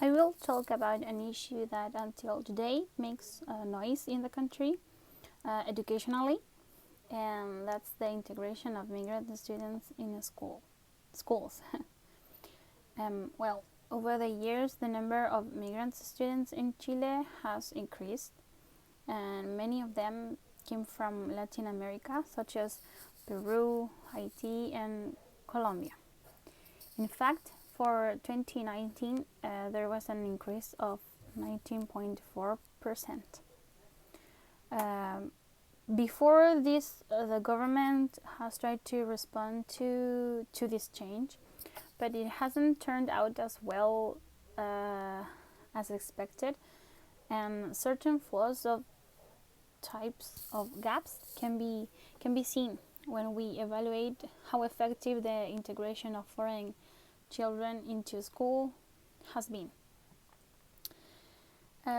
I will talk about an issue that until today makes noise in the country educationally, and that's the integration of migrant students in schools. Well, over the years, the number of migrant students in Chile has increased, and many of them came from Latin America, such as Peru, Haiti, and Colombia. In fact, for 2019, there was an increase of 19.4%. Um, Before this, the government has tried to respond to this change, but it hasn't turned out as well as expected, and certain flaws of types of gaps can be seen when we evaluate how effective the integration of foreign children into school has been.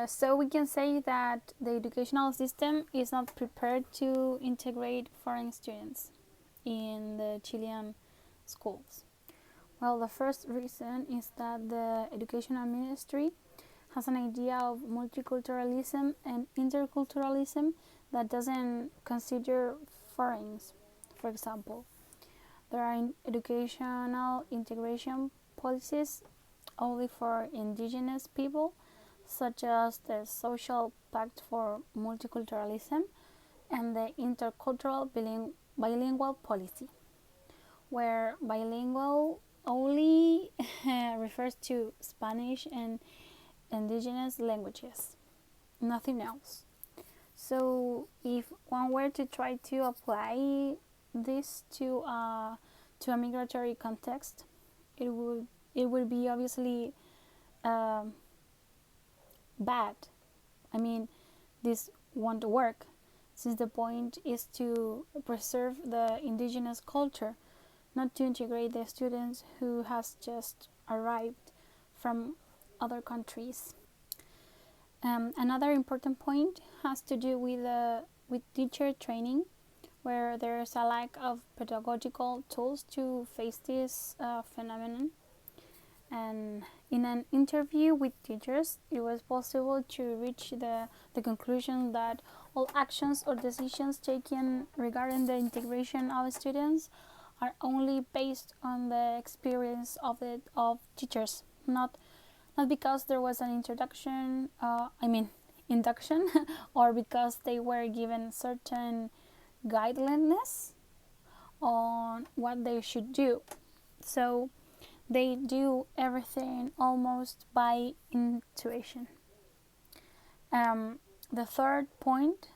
So we can say that the educational system is not prepared to integrate foreign students in the Chilean schools. Well, the first reason is that the educational ministry has an idea of multiculturalism and interculturalism that doesn't consider foreigners. For example, there are educational integration policies only for indigenous people, such as the Social Pact for Multiculturalism and the Intercultural Bilingual Policy, where bilingual only refers to Spanish and indigenous languages, nothing else. So, if one were to try to apply this to a migratory context, it would be obviously um, bad. I mean, this won't work, since the point is to preserve the indigenous culture, not to integrate the students who has just arrived from other countries. Another important point has to do with teacher training, where there's a lack of pedagogical tools to face this phenomenon. And in an interview with teachers, it was possible to reach the conclusion that all actions or decisions taken regarding the integration of students are only based on the experience of teachers, not because there was an induction, or because they were given certain guidelines on what they should do. So they do everything almost by intuition. The third point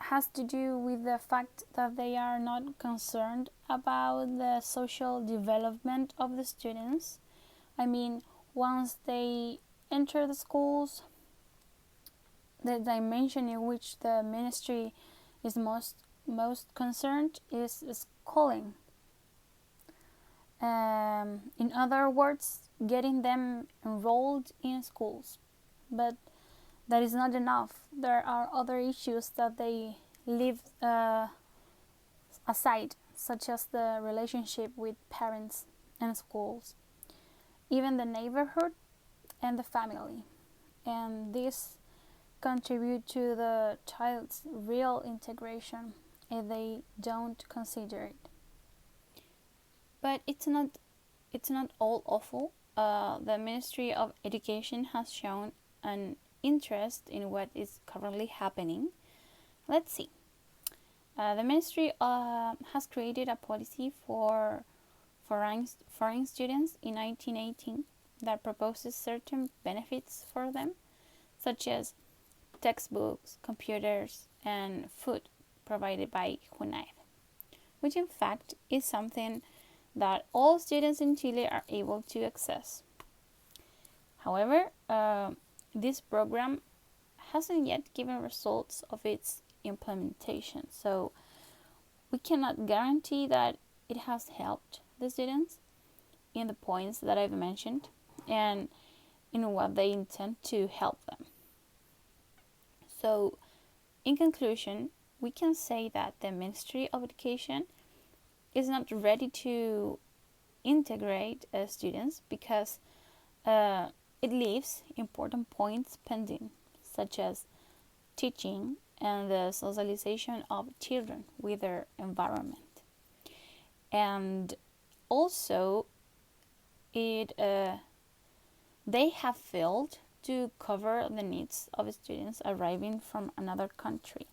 has to do with the fact that they are not concerned about the social development of the students. I mean, once they enter the schools, the dimension in which the ministry is most concerned is schooling. In other words, getting them enrolled in schools. But that is not enough. There are other issues that they leave aside, such as the relationship with parents and schools, even the neighborhood and the family. And this contribute to the child's real integration if they don't consider it. But it's not all awful. The Ministry of Education has shown an interest in what is currently happening. Let's see. The ministry has created a policy for foreign students in 1918 that proposes certain benefits for them, such as textbooks, computers, and food provided by UNAID, which in fact is something that all students in Chile are able to access. However, this program hasn't yet given results of its implementation, so we cannot guarantee that it has helped the students in the points that I've mentioned and in what they intend to help them. So, in conclusion, we can say that the Ministry of Education is not ready to integrate students because it leaves important points pending, such as teaching and the socialization of children with their environment. And also, they have failed to cover the needs of students arriving from another country.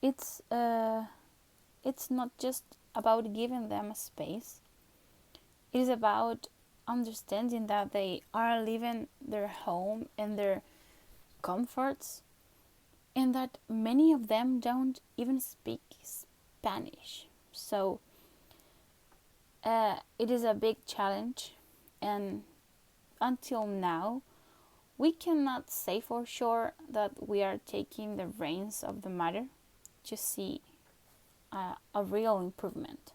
It's not just about giving them a space. It is about understanding that they are leaving their home and their comforts, and that many of them don't even speak Spanish. So it is a big challenge, and until now, we cannot say for sure that we are taking the reins of the matter to see a real improvement.